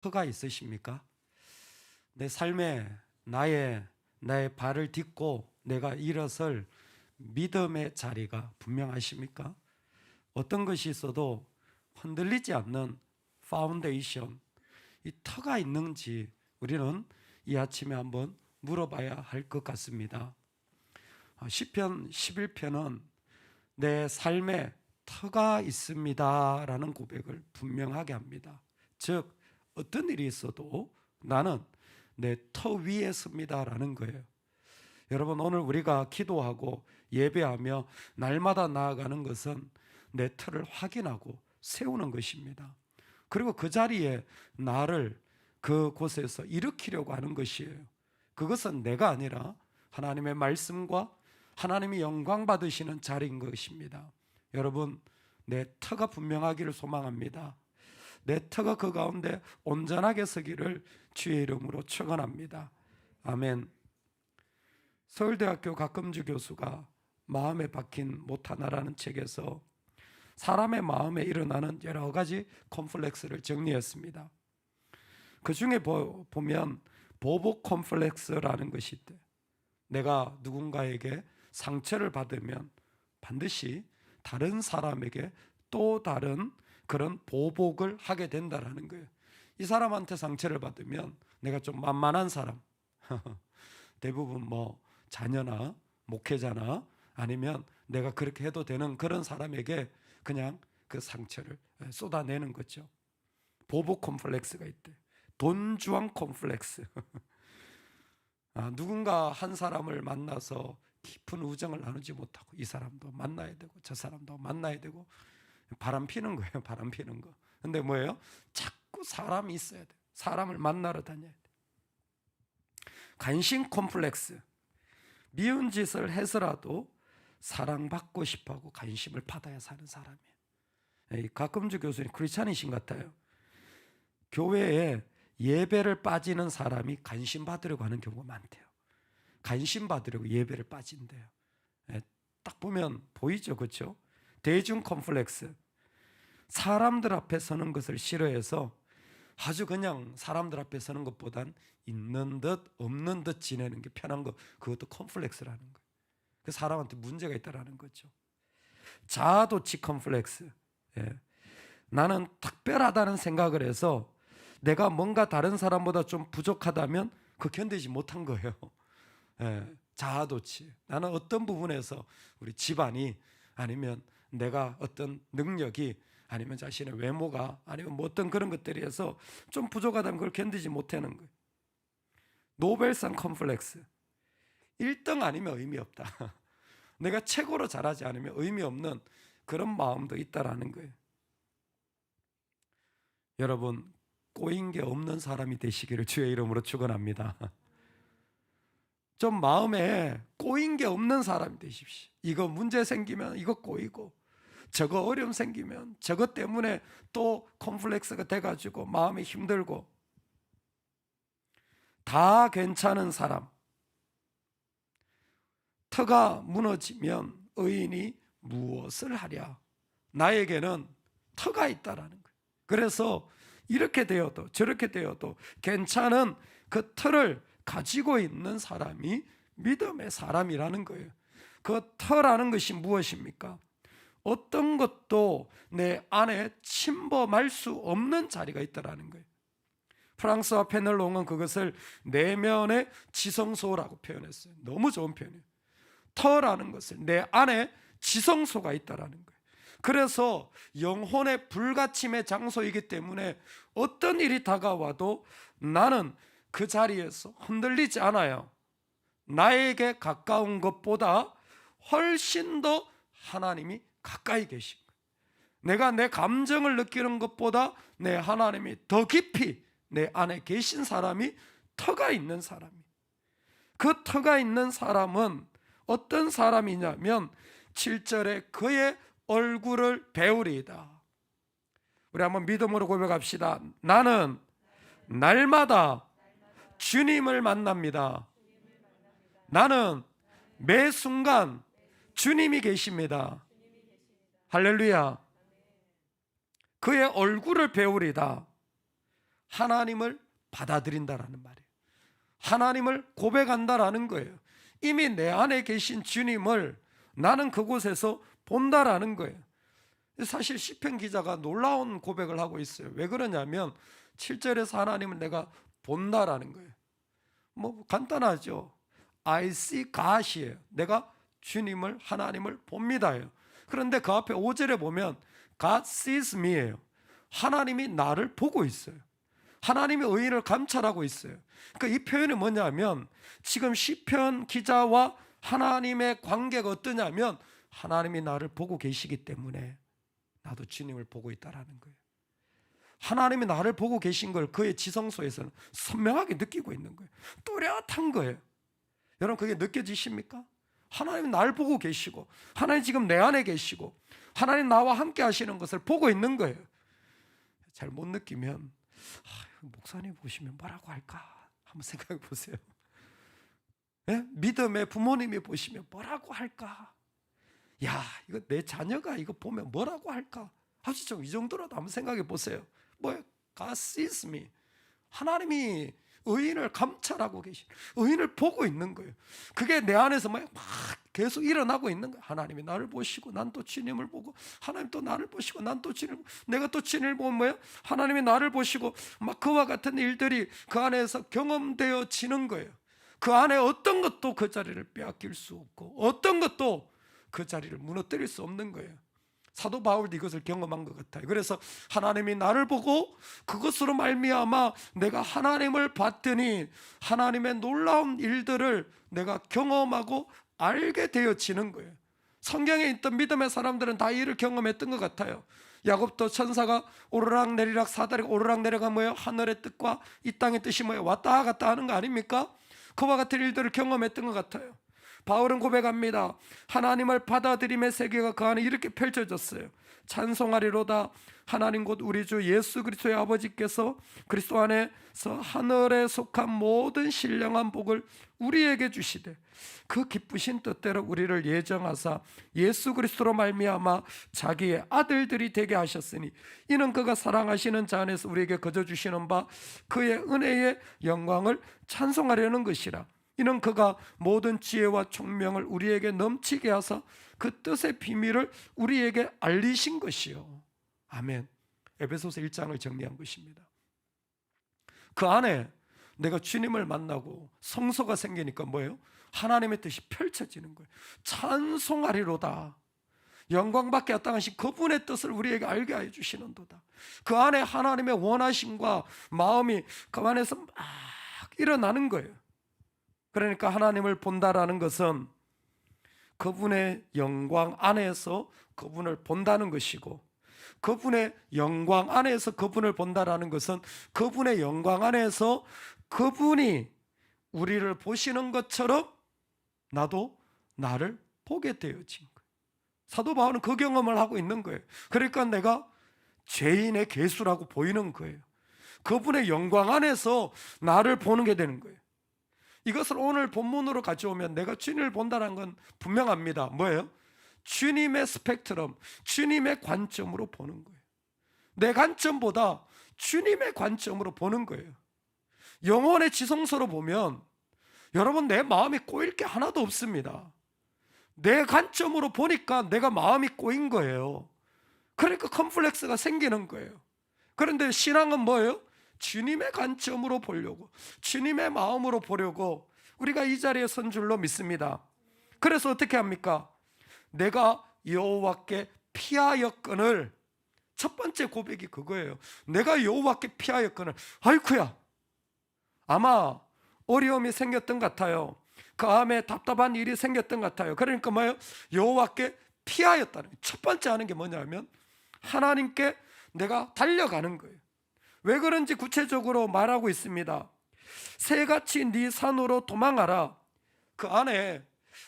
터가 있으십니까? 내 삶에 나의 발을 딛고 내가 일어설 믿음의 자리가 분명하십니까? 어떤 것이 있어도 흔들리지 않는 파운데이션, 이 터가 있는지 우리는 이 아침에 한번 물어봐야 할 것 같습니다. 시편 11편은 내 삶에 터가 있습니다 라는 고백을 분명하게 합니다. 즉 어떤 일이 있어도 나는 내 터 위에 섭니다 라는 거예요. 여러분, 오늘 우리가 기도하고 예배하며 날마다 나아가는 것은 내 터를 확인하고 세우는 것입니다. 그리고 그 자리에 나를 그곳에서 일으키려고 하는 것이에요. 그것은 내가 아니라 하나님의 말씀과 하나님이 영광 받으시는 자리인 것입니다. 여러분, 내 터가 분명하기를 소망합니다. 내 터가 그 가운데 온전하게 서기를 주의 이름으로 축원합니다. 아멘. 서울대학교 박금주 교수가 마음에 박힌 못 하나라는 책에서 사람의 마음에 일어나는 여러 가지 컴플렉스를 정리했습니다. 그 중에 보면 보복 컴플렉스라는 것이 있대. 내가 누군가에게 상처를 받으면 반드시 다른 사람에게 또 다른 그런 보복을 하게 된다라는 거예요. 이 사람한테 상처를 받으면 내가 좀 만만한 사람, 대부분 뭐 자녀나 목회자나 아니면 내가 그렇게 해도 되는 그런 사람에게 그냥 그 상처를 쏟아내는 거죠. 보복 콤플렉스가 있대. 돈주왕 콤플렉스. 누군가 한 사람을 만나서 깊은 우정을 나누지 못하고 이 사람도 만나야 되고 저 사람도 만나야 되고 바람 피는 거예요. 바람 피는 거. 근데 뭐예요? 자꾸 사람이 있어야 돼. 사람을 만나러 다녀야 돼. 간신 콤플렉스. 미운 짓을 해서라도 사랑받고 싶어하고 관심을 받아야 사는 사람이에요. 박금주 교수님 크리스찬이신 것 같아요. 교회에 예배를 빠지는 사람이 관심 받으려고 하는 경우가 많대요. 관심 받으려고 예배를 빠진대요. 딱 보면 보이죠, 그렇죠? 대중 컴플렉스. 사람들 앞에 서는 것을 싫어해서 아주 그냥 사람들 앞에 서는 것보단 있는 듯 없는 듯 지내는 게 편한 거, 그것도 컴플렉스라는 거예요. 그 사람한테 문제가 있다라는 거죠. 자아도취 컴플렉스. 나는 특별하다는 생각을 해서 내가 뭔가 다른 사람보다 좀 부족하다면 그 견디지 못한 거예요. 자아도취. 나는 어떤 부분에서 우리 집안이 아니면 내가 어떤 능력이 아니면 자신의 외모가 아니면 뭐 어떤 그런 것들에 의해서 좀 부족하다면 그걸 견디지 못하는 거예요. 노벨상 컴플렉스. 1등 아니면 의미 없다. 내가 최고로 잘하지 않으면 의미 없는 그런 마음도 있다라는 거예요. 여러분, 꼬인 게 없는 사람이 되시기를 주의 이름으로 축원합니다. 좀 마음에 꼬인 게 없는 사람이 되십시오. 이거 문제 생기면 이거 꼬이고 저거 어려움 생기면 저것 때문에 또 컴플렉스가 돼가지고 마음이 힘들고 다 괜찮은 사람. 터가 무너지면 의인이 무엇을 하랴. 나에게는 터가 있다라는 거예요. 그래서 이렇게 되어도 저렇게 되어도 괜찮은 그 터를 가지고 있는 사람이 믿음의 사람이라는 거예요. 그 터라는 것이 무엇입니까? 어떤 것도 내 안에 침범할 수 없는 자리가 있다라는 거예요. 프랑스와 페넬롱은 그것을 내면의 지성소라고 표현했어요. 너무 좋은 표현이에요. 터라는 것을 내 안에 지성소가 있다라는 거예요. 그래서 영혼의 불가침의 장소이기 때문에 어떤 일이 다가와도 나는 그 자리에서 흔들리지 않아요. 나에게 가까운 것보다 훨씬 더 하나님이 가까이 계신 거예요. 내가 내 감정을 느끼는 것보다 내 하나님이 더 깊이 내 안에 계신 사람이 터가 있는 사람이에요. 그 터가 있는 사람은 어떤 사람이냐면 7절에 그의 얼굴을 배우리이다. 우리 한번 믿음으로 고백합시다. 나는 날마다 주님을 만납니다. 나는 매 순간 주님이 계십니다. 할렐루야. 그의 얼굴을 배우리다. 하나님을 받아들인다라는 말이에요. 하나님을 고백한다라는 거예요. 이미 내 안에 계신 주님을 나는 그곳에서 본다라는 거예요. 사실 시편 기자가 놀라운 고백을 하고 있어요. 왜 그러냐면 7절에서 하나님을 내가 본다라는 거예요. 뭐 간단하죠. I see God이에요. 내가 주님을, 하나님을 봅니다예요. 그런데 그 앞에 5절에 보면 God sees me예요. 하나님이 나를 보고 있어요. 하나님이 의인을 감찰하고 있어요. 그러니까 이 표현이 뭐냐면 지금 시편 기자와 하나님의 관계가 어떠냐면 하나님이 나를 보고 계시기 때문에 나도 주님을 보고 있다라는 거예요. 하나님이 나를 보고 계신 걸 그의 지성소에서는 선명하게 느끼고 있는 거예요. 또렷한 거예요. 여러분 그게 느껴지십니까? 하나님이 나를 보고 계시고 하나님 지금 내 안에 계시고 하나님 나와 함께 하시는 것을 보고 있는 거예요. 잘 못 느끼면 목사님 보시면 뭐라고 할까 한번 생각해 보세요. 예? 믿음의 부모님이 보시면 뭐라고 할까? 야, 이거 내 자녀가 이거 보면 뭐라고 할까? 아주 좀 이 정도라도 한번 생각해 보세요. 뭐예요? God sees me. 하나님이 의인을 감찰하고 계신, 의인을 보고 있는 거예요. 그게 내 안에서 막 계속 일어나고 있는 거예요. 하나님이 나를 보시고 난 또 주님을 보고, 하나님 또 나를 보시고 난 또 주님을 보고, 내가 또 주님을 보면 뭐예요? 하나님이 나를 보시고 막 그와 같은 일들이 그 안에서 경험되어지는 거예요. 그 안에 어떤 것도 그 자리를 빼앗길 수 없고 어떤 것도 그 자리를 무너뜨릴 수 없는 거예요. 사도 바울도 이것을 경험한 것 같아요. 그래서 하나님이 나를 보고 그것으로 말미암아 내가 하나님을 봤더니 하나님의 놀라운 일들을 내가 경험하고 알게 되어지는 거예요. 성경에 있던 믿음의 사람들은 다 이를 경험했던 것 같아요. 야곱도 천사가 오르락 내리락 사다리가 오르락 내리락 뭐예요? 하늘의 뜻과 이 땅의 뜻이 뭐예요? 왔다 갔다 하는 거 아닙니까? 그와 같은 일들을 경험했던 것 같아요. 바울은 고백합니다. 하나님을 받아들임의 세계가 그 안에 이렇게 펼쳐졌어요. 찬송하리로다. 하나님 곧 우리 주 예수 그리스도의 아버지께서 그리스도 안에서 하늘에 속한 모든 신령한 복을 우리에게 주시되 그 기쁘신 뜻대로 우리를 예정하사 예수 그리스도로 말미암아 자기의 아들들이 되게 하셨으니 이는 그가 사랑하시는 자 안에서 우리에게 거저 주시는 바 그의 은혜의 영광을 찬송하려는 것이라. 이는 그가 모든 지혜와 총명을 우리에게 넘치게 하사 그 뜻의 비밀을 우리에게 알리신 것이요. 아멘. 에베소서 1장을 정리한 것입니다. 그 안에 내가 주님을 만나고 성소가 생기니까 뭐예요? 하나님의 뜻이 펼쳐지는 거예요. 찬송하리로다. 영광받게 합당하신 그분의 뜻을 우리에게 알게 해 주시는도다. 그 안에 하나님의 원하심과 마음이 그 안에서 막 일어나는 거예요. 그러니까 하나님을 본다라는 것은 그분의 영광 안에서 그분을 본다는 것이고, 그분의 영광 안에서 그분을 본다라는 것은 그분의 영광 안에서 그분이 우리를 보시는 것처럼 나도 나를 보게 되어진 거예요. 사도 바울은 그 경험을 하고 있는 거예요. 그러니까 내가 죄인의 괴수라고 보이는 거예요. 그분의 영광 안에서 나를 보는 게 되는 거예요. 이것을 오늘 본문으로 가져오면 내가 주님을 본다는 건 분명합니다. 뭐예요? 주님의 스펙트럼, 주님의 관점으로 보는 거예요. 내 관점보다 주님의 관점으로 보는 거예요. 영혼의 지성소로 보면 여러분 내 마음이 꼬일 게 하나도 없습니다. 내 관점으로 보니까 내가 마음이 꼬인 거예요. 그러니까 컴플렉스가 생기는 거예요. 그런데 신앙은 뭐예요? 주님의 관점으로 보려고, 주님의 마음으로 보려고 우리가 이 자리에 선 줄로 믿습니다. 그래서 어떻게 합니까? 내가 여호와께 피하였거늘, 첫 번째 고백이 그거예요. 내가 여호와께 피하였거늘. 아이쿠야, 아마 어려움이 생겼던 것 같아요. 그 다음에 답답한 일이 생겼던 것 같아요. 그러니까 뭐예요? 여호와께 피하였다는, 첫 번째 하는 게 뭐냐면 하나님께 내가 달려가는 거예요. 왜 그런지 구체적으로 말하고 있습니다. 새같이 네 산으로 도망하라. 그 안에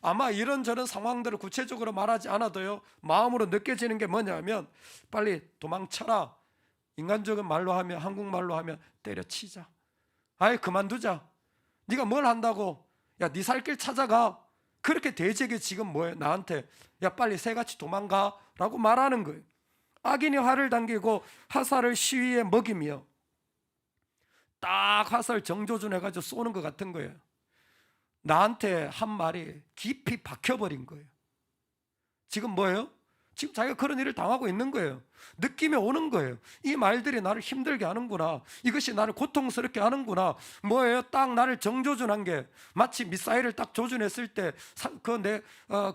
아마 이런저런 상황들을 구체적으로 말하지 않아도요, 마음으로 느껴지는 게 뭐냐면 빨리 도망쳐라. 인간적인 말로 하면, 한국말로 하면 때려치자. 아이 그만두자. 네가 뭘 한다고? 야, 네 살 길 찾아가. 그렇게 대적이 지금 뭐예요? 나한테 야 빨리 새같이 도망가 라고 말하는 거예요. 악인이 활을 당기고 화살을 시위에 먹이며 딱 화살 정조준 해가지고 쏘는 것 같은 거예요. 나한테 한 말이 깊이 박혀버린 거예요. 지금 뭐예요? 지금 자기가 그런 일을 당하고 있는 거예요. 느낌이 오는 거예요. 이 말들이 나를 힘들게 하는구나. 이것이 나를 고통스럽게 하는구나. 뭐예요? 딱 나를 정조준한 게 마치 미사일을 딱 조준했을 때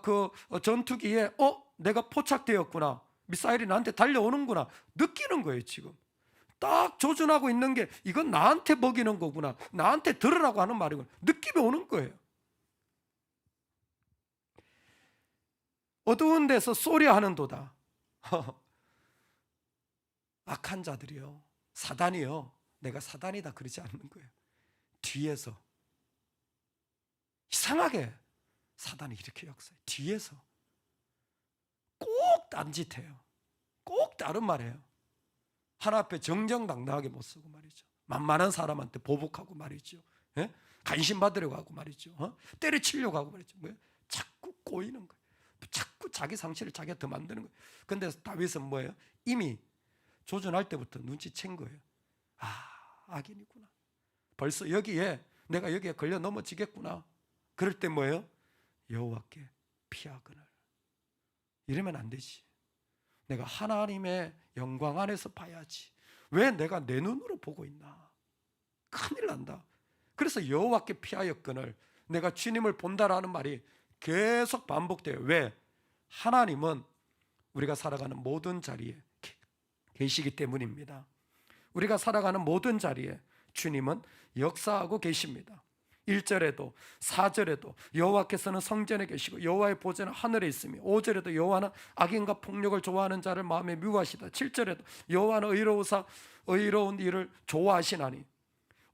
그 전투기에 내가 포착되었구나. 미사일이 나한테 달려오는구나. 느끼는 거예요, 지금. 딱 조준하고 있는 게 이건 나한테 먹이는 거구나. 나한테 들으라고 하는 말이구나. 느낌이 오는 거예요. 어두운 데서 소리하는도다. 악한 자들이요, 사단이요, 내가 사단이다 그러지 않는 거예요. 뒤에서 이상하게 사단이 이렇게 역사해요. 뒤에서 꼭 딴짓해요. 꼭 다른 말해요. 하나 앞에 정정당당하게 못 서고 말이죠. 만만한 사람한테 보복하고 말이죠. 예? 관심 받으려고 하고 말이죠. 때려치려고 하고 말이죠. 뭐예요? 자꾸 꼬이는 거예요. 자꾸 자기 상실을 자기가 더 만드는 거예요. 근데 다윗은 뭐예요? 이미 조준할 때부터 눈치챈 거예요. 악인이구나. 벌써 내가 여기에 걸려 넘어지겠구나. 그럴 때 뭐예요? 여호와께 피하거늘. 이러면 안 되지. 내가 하나님의 영광 안에서 봐야지. 왜 내가 내 눈으로 보고 있나? 큰일 난다. 그래서 여호와께 피하였거늘. 내가 주님을 본다라는 말이 계속 반복돼요. 왜? 하나님은 우리가 살아가는 모든 자리에 계시기 때문입니다. 우리가 살아가는 모든 자리에 주님은 역사하고 계십니다. 1절에도 4절에도 여호와께서는 성전에 계시고 여호와의 보좌는 하늘에 있으며 5절에도 여호와는 악인과 폭력을 좋아하는 자를 마음에 미워하시다. 7절에도 여호와는 의로운 일을 좋아하시나니.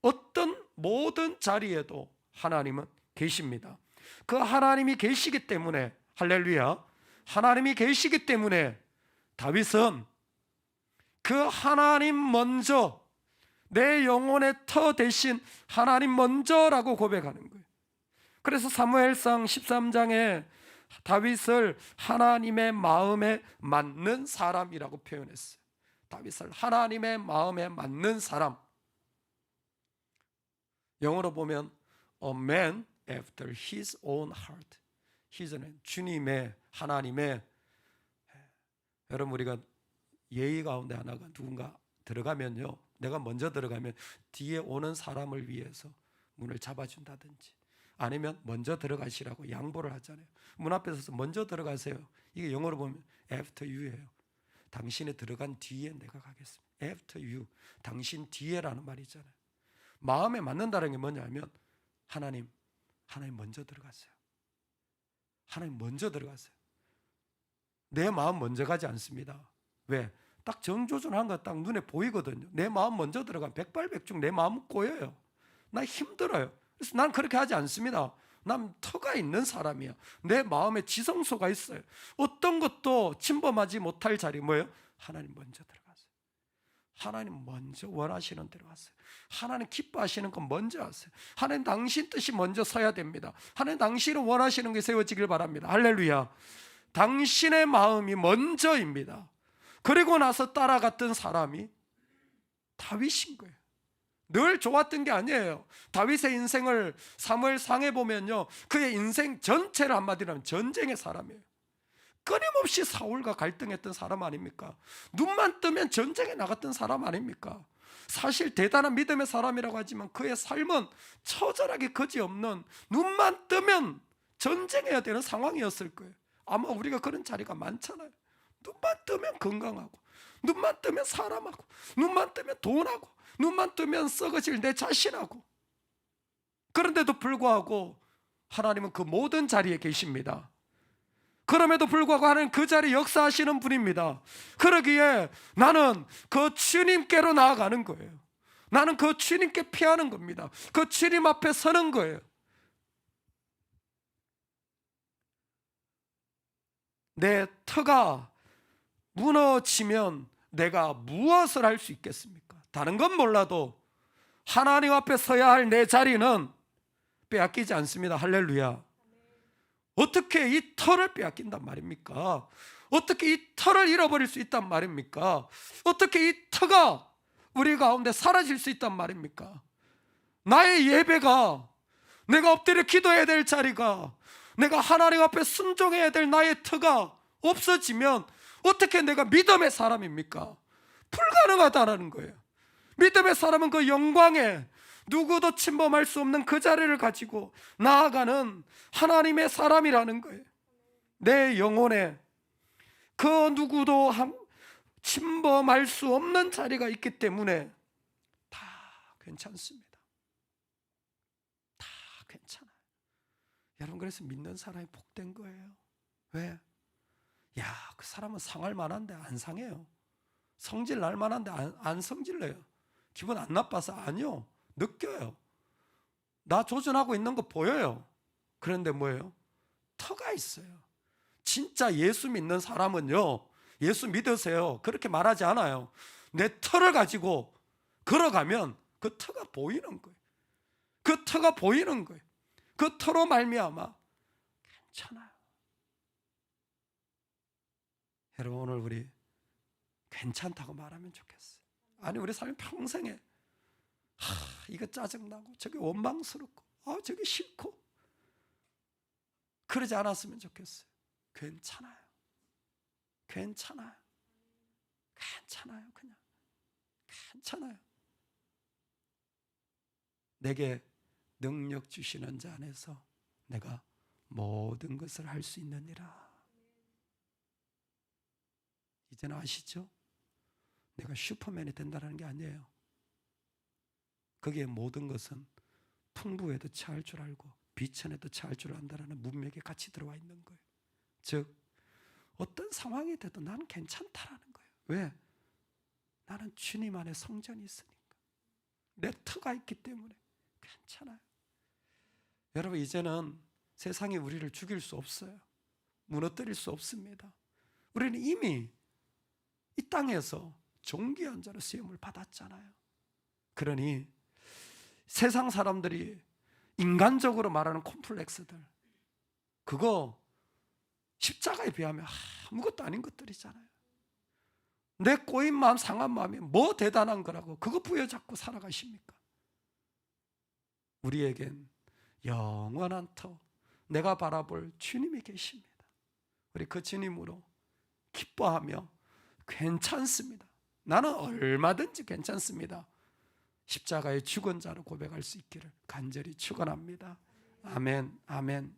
어떤 모든 자리에도 하나님은 계십니다. 그 하나님이 계시기 때문에, 할렐루야, 하나님이 계시기 때문에 다윗은 그 하나님 먼저, 내 영혼의 터 대신 하나님 먼저라고 고백하는 거예요. 그래서 사무엘상 13장에 다윗을 하나님의 마음에 맞는 사람이라고 표현했어요. 다윗을 하나님의 마음에 맞는 사람. 영어로 보면 a man after his own heart. his 주님의, 하나님의. 여러분, 우리가 예의 가운데 하나가 누군가 들어가면요, 내가 먼저 들어가면 뒤에 오는 사람을 위해서 문을 잡아준다든지, 아니면 먼저 들어가시라고 양보를 하잖아요. 문 앞에 서서 먼저 들어가세요. 이게 영어로 보면 after you예요. 당신이 들어간 뒤에 내가 가겠습니다. after you, 당신 뒤에라는 말이잖아요. 마음에 맞는다는 게 뭐냐면 하나님 먼저 들어가세요. 하나님 먼저 들어가세요. 내 마음 먼저 가지 않습니다. 왜? 딱 정조준한 거 딱 눈에 보이거든요. 내 마음 먼저 들어가면 백발백중 내 마음은 꼬여요. 나 힘들어요. 그래서 난 그렇게 하지 않습니다. 난 터가 있는 사람이야. 내 마음에 지성소가 있어요. 어떤 것도 침범하지 못할 자리 뭐예요? 하나님 먼저 들어가세요. 하나님 먼저 원하시는 대로 하세요. 하나님 기뻐하시는 건 먼저 하세요. 하나님 당신 뜻이 먼저 서야 됩니다. 하나님 당신은 원하시는 게 세워지길 바랍니다. 할렐루야. 당신의 마음이 먼저입니다. 그리고 나서 따라갔던 사람이 다윗인 거예요. 늘 좋았던 게 아니에요. 다윗의 인생을 사무엘상에 보면요, 그의 인생 전체를 한마디로 하면 전쟁의 사람이에요. 끊임없이 사울과 갈등했던 사람 아닙니까? 눈만 뜨면 전쟁에 나갔던 사람 아닙니까? 사실 대단한 믿음의 사람이라고 하지만 그의 삶은 처절하게 거지없는, 눈만 뜨면 전쟁해야 되는 상황이었을 거예요. 아마 우리가 그런 자리가 많잖아요. 눈만 뜨면 건강하고, 눈만 뜨면 사람하고, 눈만 뜨면 돈하고, 눈만 뜨면 썩어질 내 자신하고. 그런데도 불구하고 하나님은 그 모든 자리에 계십니다. 그럼에도 불구하고 하나님 그 자리에 역사하시는 분입니다. 그러기에 나는 그 주님께로 나아가는 거예요. 나는 그 주님께 피하는 겁니다. 그 주님 앞에 서는 거예요. 내 터가 무너지면 내가 무엇을 할 수 있겠습니까? 다른 건 몰라도 하나님 앞에 서야 할 내 자리는 빼앗기지 않습니다. 할렐루야. 어떻게 이 터를 빼앗긴단 말입니까? 어떻게 이 터를 잃어버릴 수 있단 말입니까? 어떻게 이 터가 우리 가운데 사라질 수 있단 말입니까? 나의 예배가, 내가 엎드려 기도해야 될 자리가, 내가 하나님 앞에 순종해야 될 나의 터가 없어지면 어떻게 내가 믿음의 사람입니까? 불가능하다라는 거예요. 믿음의 사람은 그 영광에 누구도 침범할 수 없는 그 자리를 가지고 나아가는 하나님의 사람이라는 거예요. 내 영혼에 그 누구도 침범할 수 없는 자리가 있기 때문에 다 괜찮습니다. 다 괜찮아요. 여러분, 그래서 믿는 사람이 복된 거예요. 왜? 야, 그 사람은 상할 만한데 안 상해요. 성질 날 만한데 안 성질내요. 기분 안 나빠서 아니요. 느껴요. 나 조준하고 있는 거 보여요. 그런데 뭐예요? 터가 있어요. 진짜 예수 믿는 사람은요, 예수 믿으세요 그렇게 말하지 않아요. 내 터를 가지고 걸어가면 그 터가 보이는 거예요. 그 터가 보이는 거예요. 그 터로 말미암아 괜찮아요. 여러분, 오늘 우리 괜찮다고 말하면 좋겠어요. 아니, 우리 삶이 평생에 이거 짜증나고 저게 원망스럽고 저게 싫고 그러지 않았으면 좋겠어요. 괜찮아요. 괜찮아요. 괜찮아요. 그냥 괜찮아요. 내게 능력 주시는 자 안에서 내가 모든 것을 할 수 있느니라. 이제는 아시죠? 내가 슈퍼맨이 된다는 게 아니에요. 거기에 모든 것은 풍부에도 처할 줄 알고 비천에도 처할 줄 안다라는 문맥에 같이 들어와 있는 거예요. 즉, 어떤 상황이 돼도 나는 괜찮다라는 거예요. 왜? 나는 주님 안에 성전이 있으니까. 내 터가 있기 때문에 괜찮아요. 여러분, 이제는 세상이 우리를 죽일 수 없어요. 무너뜨릴 수 없습니다. 우리는 이미 이 땅에서 존귀한 자로 쓰임을 받았잖아요. 그러니 세상 사람들이 인간적으로 말하는 콤플렉스들, 그거 십자가에 비하면 아무것도 아닌 것들이잖아요. 내 꼬인 마음, 상한 마음이 뭐 대단한 거라고 그거 부여잡고 살아가십니까? 우리에겐 영원한 터, 내가 바라볼 주님이 계십니다. 우리 그 주님으로 기뻐하며 괜찮습니다. 나는 얼마든지 괜찮습니다. 십자가의 죽은 자로 고백할 수 있기를 간절히 축원합니다. 아멘, 아멘.